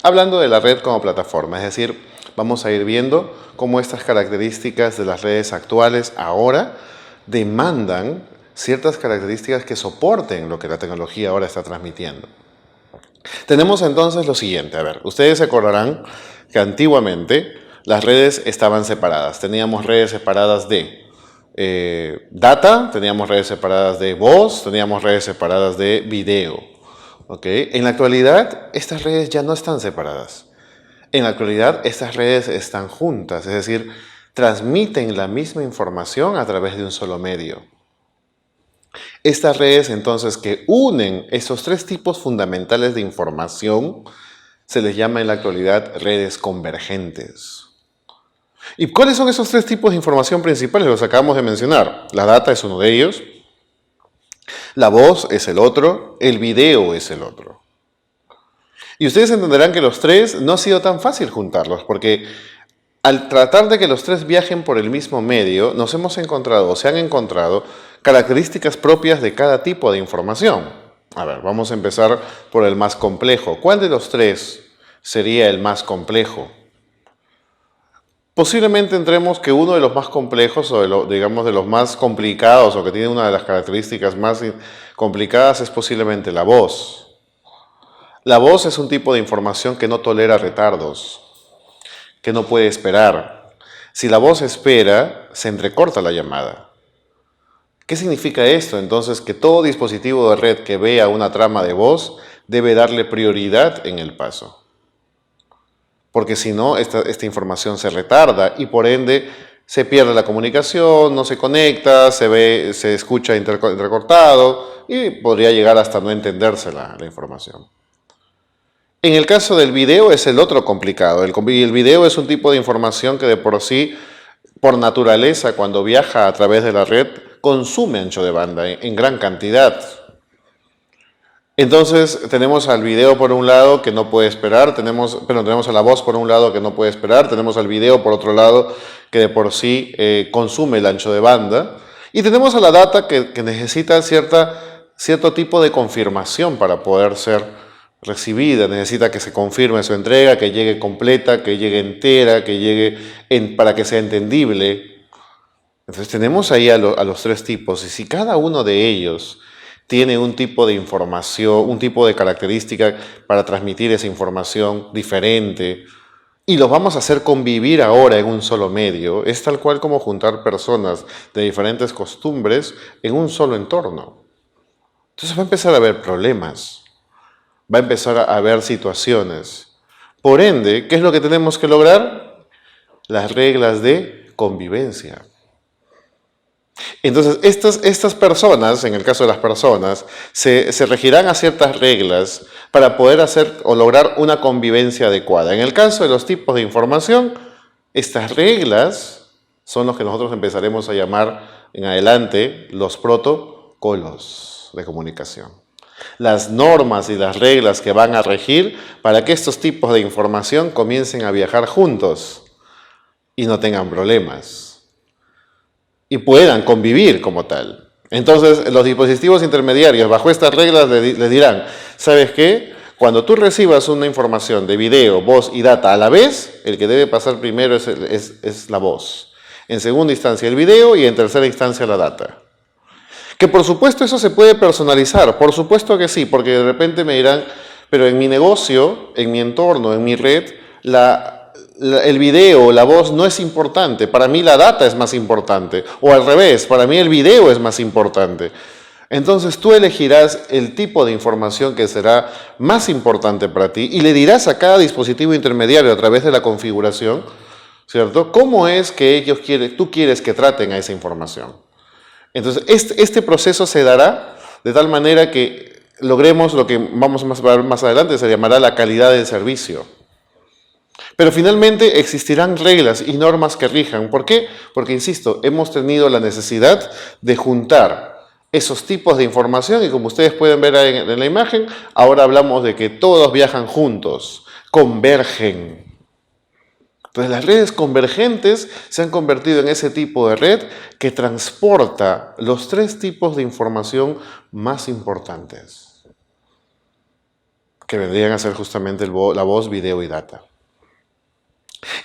hablando de la red como plataforma, es decir, vamos a ir viendo cómo estas características de las redes actuales ahora demandan ciertas características que soporten lo que la tecnología ahora está transmitiendo. Tenemos entonces lo siguiente, a ver, ustedes se acordarán que antiguamente las redes estaban separadas. Teníamos redes separadas de data, teníamos redes separadas de voz, teníamos redes separadas de video. ¿Okay? En la actualidad, estas redes ya no están separadas. En la actualidad, estas redes están juntas, es decir, transmiten la misma información a través de un solo medio. Estas redes, entonces, que unen estos tres tipos fundamentales de información, se les llama en la actualidad redes convergentes. ¿Y cuáles son esos tres tipos de información principales? Los acabamos de mencionar. La data es uno de ellos, la voz es el otro, el video es el otro. Y ustedes entenderán que los tres no ha sido tan fácil juntarlos, porque al tratar de que los tres viajen por el mismo medio, nos hemos encontrado, o se han encontrado, características propias de cada tipo de información. A ver, vamos a empezar por el más complejo. ¿Cuál de los tres sería el más complejo? Posiblemente entremos que uno de los más complejos, o digamos de los más complicados, o que tiene una de las características más complicadas, es posiblemente la voz. La voz es un tipo de información que no tolera retardos, que no puede esperar. Si la voz espera, se entrecorta la llamada. ¿Qué significa esto? Entonces, que todo dispositivo de red que vea una trama de voz debe darle prioridad en el paso. Porque si no, esta información se retarda y por ende se pierde la comunicación, no se conecta, se escucha entrecortado y podría llegar hasta no entenderse la información. En el caso del video es el otro complicado. El video es un tipo de información que de por sí, por naturaleza, cuando viaja a través de la red, consume ancho de banda en gran cantidad. Entonces tenemos al video por un lado que no puede esperar, tenemos a la voz por un lado que no puede esperar, tenemos al video por otro lado que de por sí consume el ancho de banda y tenemos a la data que necesita cierto tipo de confirmación para poder ser recibida, necesita que se confirme su entrega, que llegue completa, que llegue entera, que llegue para que sea entendible. Entonces tenemos ahí a los tres tipos y si cada uno de ellos tiene un tipo de información, un tipo de característica para transmitir esa información diferente y los vamos a hacer convivir ahora en un solo medio, es tal cual como juntar personas de diferentes costumbres en un solo entorno. Entonces va a empezar a haber problemas, va a empezar a haber situaciones. Por ende, ¿qué es lo que tenemos que lograr? Las reglas de convivencia. Entonces, estas personas, en el caso de las personas, se regirán a ciertas reglas para poder hacer o lograr una convivencia adecuada. En el caso de los tipos de información, estas reglas son los que nosotros empezaremos a llamar en adelante los protocolos de comunicación. Las normas y las reglas que van a regir para que estos tipos de información comiencen a viajar juntos y no tengan problemas y puedan convivir como tal. Entonces, los dispositivos intermediarios bajo estas reglas les dirán, ¿sabes qué? Cuando tú recibas una información de video, voz y data a la vez, el que debe pasar primero es la voz. En segunda instancia el video y en tercera instancia la data. Que por supuesto eso se puede personalizar, por supuesto que sí, porque de repente me dirán, pero en mi negocio, en mi entorno, en mi red, el video, la voz no es importante, para mí la data es más importante, o al revés, para mí el video es más importante. Entonces tú elegirás el tipo de información que será más importante para ti y le dirás a cada dispositivo intermediario a través de la configuración, ¿cierto? ¿Cómo es que tú quieres que traten a esa información? Entonces este proceso se dará de tal manera que logremos lo que vamos a ver más adelante, se llamará la calidad del servicio. Pero finalmente existirán reglas y normas que rijan. ¿Por qué? Porque, insisto, hemos tenido la necesidad de juntar esos tipos de información y como ustedes pueden ver en la imagen, ahora hablamos de que todos viajan juntos, convergen. Entonces las redes convergentes se han convertido en ese tipo de red que transporta los tres tipos de información más importantes. que vendrían a ser justamente la voz, video y data.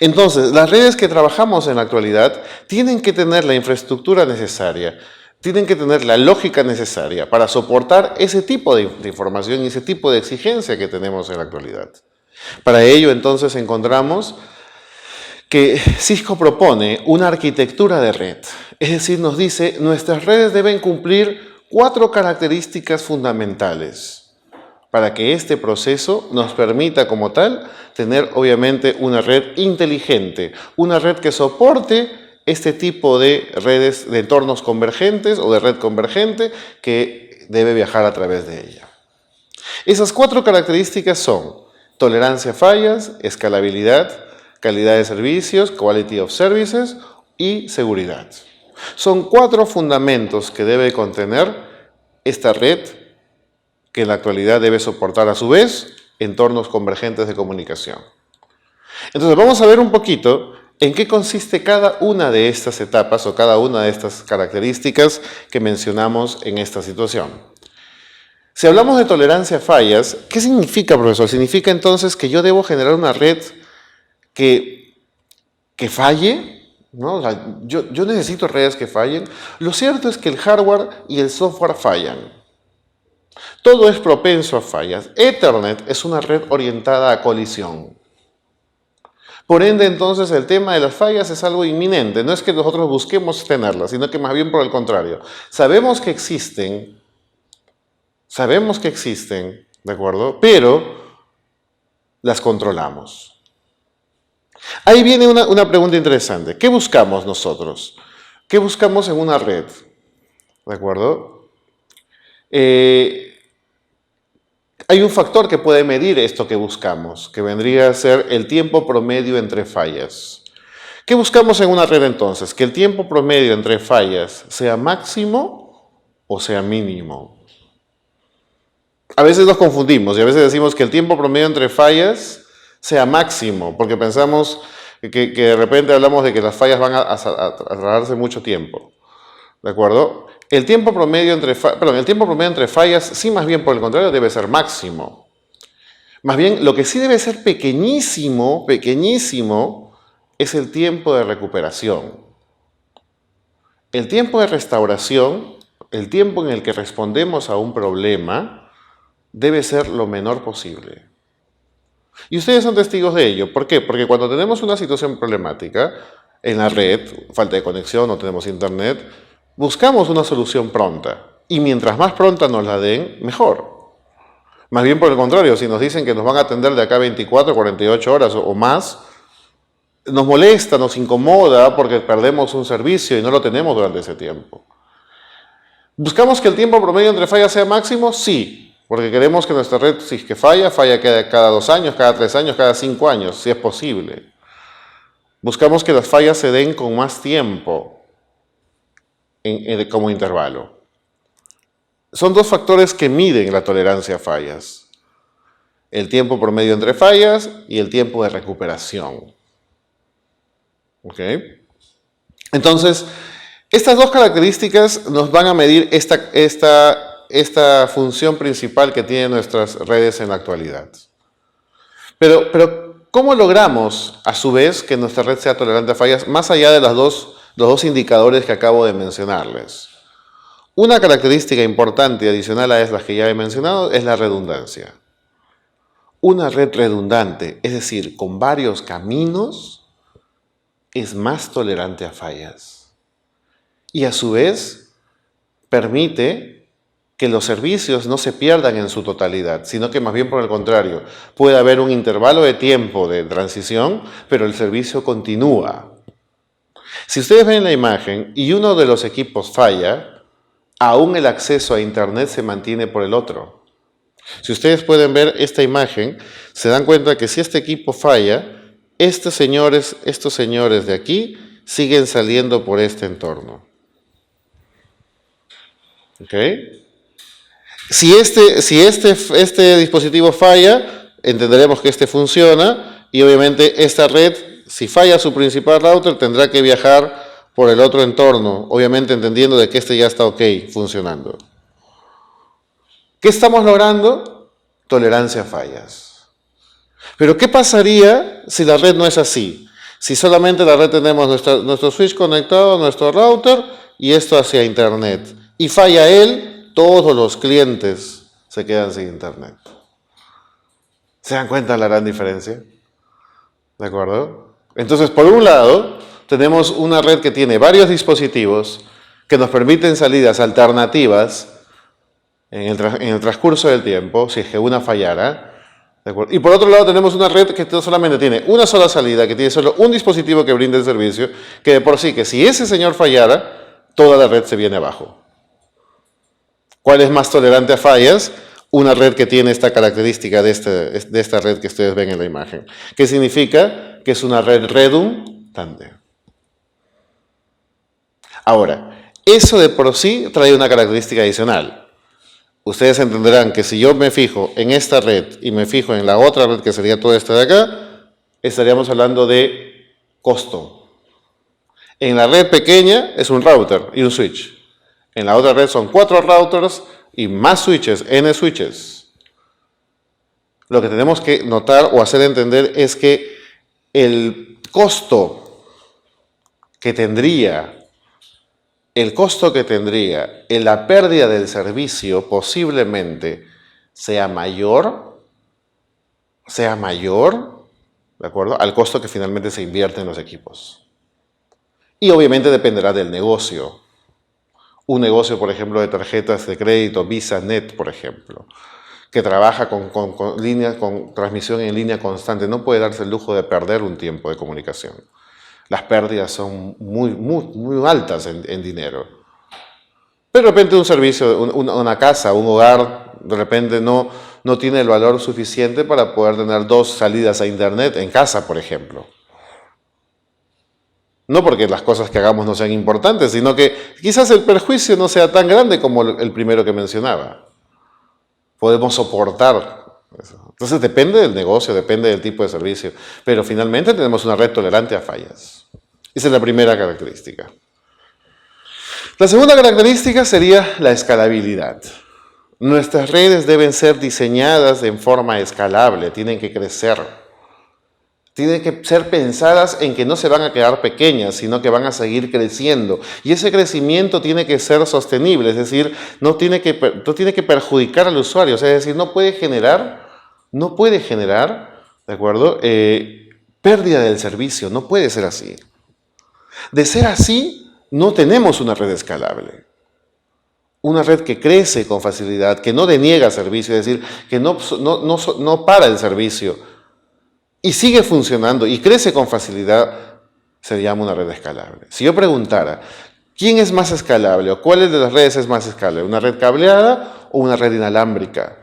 Entonces, las redes que trabajamos en la actualidad tienen que tener la infraestructura necesaria, tienen que tener la lógica necesaria para soportar ese tipo de información y ese tipo de exigencia que tenemos en la actualidad. Para ello, entonces, encontramos que Cisco propone una arquitectura de red. Es decir, nos dice, nuestras redes deben cumplir 4 características fundamentales para que este proceso nos permita como tal tener obviamente una red inteligente, una red que soporte este tipo de redes, de entornos convergentes o de red convergente que debe viajar a través de ella. Esas 4 características son tolerancia a fallas, escalabilidad, calidad de servicios, quality of services y seguridad. Son 4 fundamentos que debe contener esta red que en la actualidad debe soportar a su vez entornos convergentes de comunicación. Entonces vamos a ver un poquito en qué consiste cada una de estas etapas o cada una de estas características que mencionamos en esta situación. Si hablamos de tolerancia a fallas, ¿qué significa, profesor? Significa entonces que yo debo generar una red que falle, ¿no? O sea, yo necesito redes que fallen. Lo cierto es que el hardware y el software fallan. Todo es propenso a fallas. Ethernet es una red orientada a colisión. Por ende, entonces, el tema de las fallas es algo inminente. No es que nosotros busquemos tenerlas, sino que más bien por el contrario. Sabemos que existen, ¿de acuerdo? Pero las controlamos. Ahí viene una pregunta interesante. ¿Qué buscamos nosotros? ¿Qué buscamos en una red? ¿De acuerdo? Hay un factor que puede medir esto que buscamos, que vendría a ser el tiempo promedio entre fallas. ¿Qué buscamos en una red entonces? Que el tiempo promedio entre fallas sea máximo o sea mínimo. A veces nos confundimos y a veces decimos que el tiempo promedio entre fallas sea máximo, porque pensamos que de repente hablamos de que las fallas van a tardarse mucho tiempo. ¿De acuerdo? El tiempo promedio entre fallas, sí, más bien por el contrario, debe ser máximo. Más bien, lo que sí debe ser pequeñísimo, es el tiempo de recuperación. El tiempo de restauración, el tiempo en el que respondemos a un problema, debe ser lo menor posible. Y ustedes son testigos de ello. ¿Por qué? Porque cuando tenemos una situación problemática en la red, falta de conexión, no tenemos internet, buscamos una solución pronta. Y mientras más pronta nos la den, mejor. Más bien por el contrario, si nos dicen que nos van a atender de acá 24, 48 horas o más, nos molesta, nos incomoda porque perdemos un servicio y no lo tenemos durante ese tiempo. ¿Buscamos que el tiempo promedio entre fallas sea máximo? Sí, porque queremos que nuestra red, si es que falla cada 2 años, cada 3 años, cada 5 años, si es posible. Buscamos que las fallas se den con más tiempo como intervalo. Son 2 factores que miden la tolerancia a fallas. El tiempo promedio entre fallas y el tiempo de recuperación. ¿Ok? Entonces, estas 2 características nos van a medir esta función principal que tienen nuestras redes en la actualidad. Pero ¿cómo logramos, a su vez, que nuestra red sea tolerante a fallas, más allá de los dos indicadores que acabo de mencionarles? Una característica importante adicional a las que ya he mencionado es la redundancia. Una red redundante, es decir, con varios caminos, es más tolerante a fallas. Y a su vez, permite que los servicios no se pierdan en su totalidad, sino que más bien por el contrario, puede haber un intervalo de tiempo de transición, pero el servicio continúa. Si ustedes ven la imagen y uno de los equipos falla, aún el acceso a Internet se mantiene por el otro. Si ustedes pueden ver esta imagen, se dan cuenta que si este equipo falla, estos señores de aquí siguen saliendo por este entorno. ¿Ok? Si este dispositivo falla, entenderemos que este funciona y obviamente esta red, si falla su principal router, tendrá que viajar por el otro entorno, obviamente entendiendo de que este ya está ok, funcionando. ¿Qué estamos logrando? tolerancia a fallas. Pero ¿qué pasaría si la red no es así? Si solamente la red tenemos nuestro switch conectado, nuestro router y esto hacia internet. Y falla él, todos los clientes se quedan sin internet. ¿Se dan cuenta de la gran diferencia? ¿De acuerdo? Entonces, por un lado, tenemos una red que tiene varios dispositivos que nos permiten salidas alternativas en el transcurso del tiempo, si es que una fallara. ¿De acuerdo? Y por otro lado, tenemos una red que solamente tiene una sola salida, que tiene solo un dispositivo que brinda el servicio, que de por sí, que si ese señor fallara, toda la red se viene abajo. ¿Cuál es más tolerante a fallas? Una red que tiene esta característica de esta red que ustedes ven en la imagen. ¿Qué significa? Que es una red redundante. Ahora, eso de por sí trae una característica adicional. Ustedes entenderán que si yo me fijo en esta red y me fijo en la otra red que sería toda esta de acá, estaríamos hablando de costo. En la red pequeña es un router y un switch. En la otra red son 4 routers y más switches, n switches. Lo que tenemos que notar o hacer entender es que el costo que tendría en la pérdida del servicio posiblemente sea mayor, ¿de acuerdo?, al costo que finalmente se invierte en los equipos. Y obviamente dependerá del negocio. Un negocio, por ejemplo, de tarjetas de crédito, Visa Net, por ejemplo, que trabaja con transmisión en línea constante, no puede darse el lujo de perder un tiempo de comunicación. Las pérdidas son muy altas en dinero. Pero de repente un servicio, una casa, un hogar, de repente no tiene el valor suficiente para poder tener 2 salidas a internet en casa, por ejemplo. No porque las cosas que hagamos no sean importantes, sino que quizás el perjuicio no sea tan grande como el primero que mencionaba. Podemos soportar eso. Entonces depende del negocio, depende del tipo de servicio. Pero finalmente tenemos una red tolerante a fallas. Esa es la primera característica. La segunda característica sería la escalabilidad. Nuestras redes deben ser diseñadas en forma escalable, tienen que crecer. Tienen que ser pensadas en que no se van a quedar pequeñas, sino que van a seguir creciendo. Y ese crecimiento tiene que ser sostenible, es decir, no tiene que perjudicar al usuario. O sea, es decir, no puede generar, ¿de acuerdo?, pérdida del servicio, no puede ser así. De ser así, no tenemos una red escalable. Una red que crece con facilidad, que no deniega servicio, es decir, que no para el servicio, y sigue funcionando y crece con facilidad, se llama una red escalable. Si yo preguntara, ¿quién es más escalable o cuál de las redes es más escalable? ¿Una red cableada o una red inalámbrica?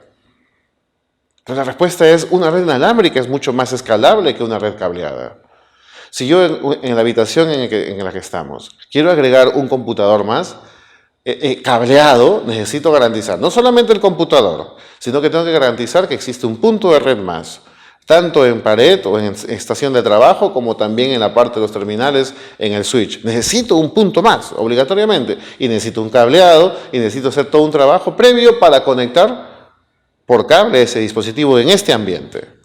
Entonces la respuesta es, una red inalámbrica es mucho más escalable que una red cableada. Si yo en la habitación en la que estamos quiero agregar un computador más, cableado, necesito garantizar no solamente el computador, sino que tengo que garantizar que existe un punto de red más, tanto en pared o en estación de trabajo, como también en la parte de los terminales, en el switch. Necesito un punto más, obligatoriamente, y necesito un cableado, y necesito hacer todo un trabajo previo para conectar por cable ese dispositivo en este ambiente.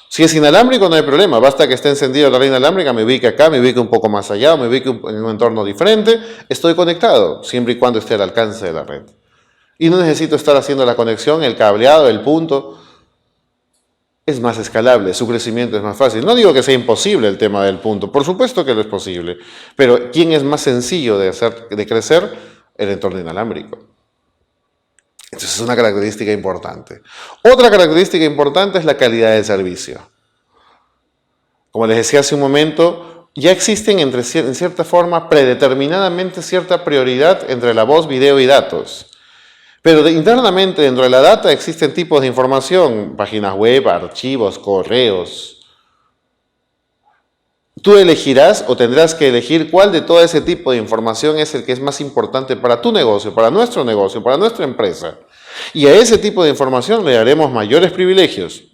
Si es inalámbrico no hay problema, basta que esté encendido la red inalámbrica, me ubique acá, me ubique un poco más allá, me ubique en un entorno diferente, estoy conectado, siempre y cuando esté al alcance de la red. Y no necesito estar haciendo la conexión, el cableado, el punto. Es más escalable, su crecimiento es más fácil. No digo que sea imposible el tema del punto, por supuesto que lo es posible, pero ¿quién es más sencillo de crecer? El entorno inalámbrico. Entonces es una característica importante. Otra característica importante es la calidad del servicio. Como les decía hace un momento, ya existen en cierta forma predeterminadamente cierta prioridad entre la voz, video y datos. Pero internamente dentro de la data existen tipos de información, páginas web, archivos, correos. Tú elegirás o tendrás que elegir cuál de todo ese tipo de información es el que es más importante para tu negocio, para nuestra empresa. Y a ese tipo de información le daremos mayores privilegios.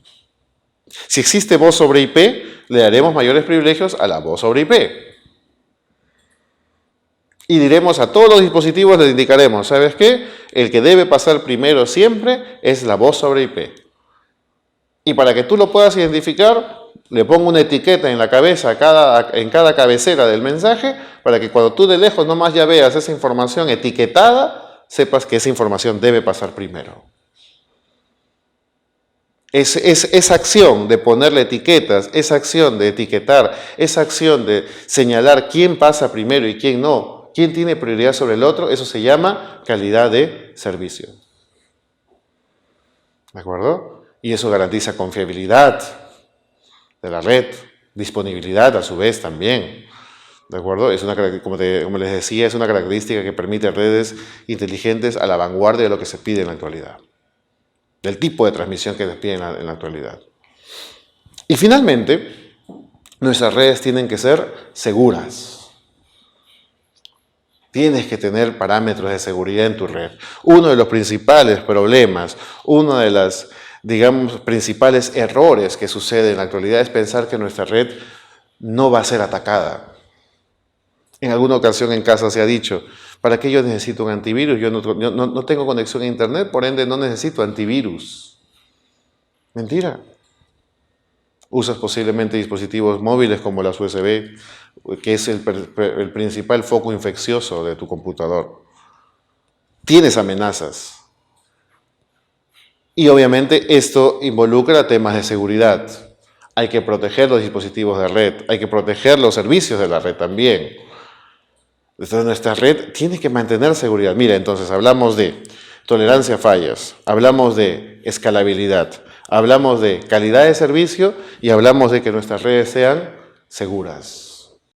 Si existe voz sobre IP, le daremos mayores privilegios a la voz sobre IP. Y diremos a todos los dispositivos, les indicaremos, ¿sabes qué? El que debe pasar primero siempre es la voz sobre IP. Y para que tú lo puedas identificar, le pongo una etiqueta en la cabeza, en cada cabecera del mensaje, para que cuando tú de lejos nomás ya veas esa información etiquetada, sepas que esa información debe pasar primero. Esa acción de ponerle etiquetas, esa acción de etiquetar, esa acción de señalar quién pasa primero y quién no, quién tiene prioridad sobre el otro, eso se llama calidad de servicio. ¿De acuerdo? Y eso garantiza confiabilidad de la red, disponibilidad a su vez también. ¿De acuerdo? Es una, como les decía, es una característica que permite redes inteligentes a la vanguardia de lo que se pide en la actualidad, del tipo de transmisión que se pide en la actualidad. Y finalmente, nuestras redes tienen que ser seguras. Tienes que tener parámetros de seguridad en tu red. Uno de los principales problemas, uno de los, digamos, principales errores que sucede en la actualidad es pensar que nuestra red no va a ser atacada. En alguna ocasión en casa se ha dicho, ¿para qué yo necesito un antivirus? Yo no tengo conexión a internet, por ende no necesito antivirus. Mentira. Usas posiblemente dispositivos móviles como las USB, que es el principal foco infeccioso de tu computador. Tienes amenazas. Y obviamente esto involucra temas de seguridad. Hay que proteger los dispositivos de red, hay que proteger los servicios de la red también. Entonces nuestra red tiene que mantener seguridad. Mira, entonces hablamos de tolerancia a fallas, hablamos de escalabilidad, hablamos de calidad de servicio y hablamos de que nuestras redes sean seguras.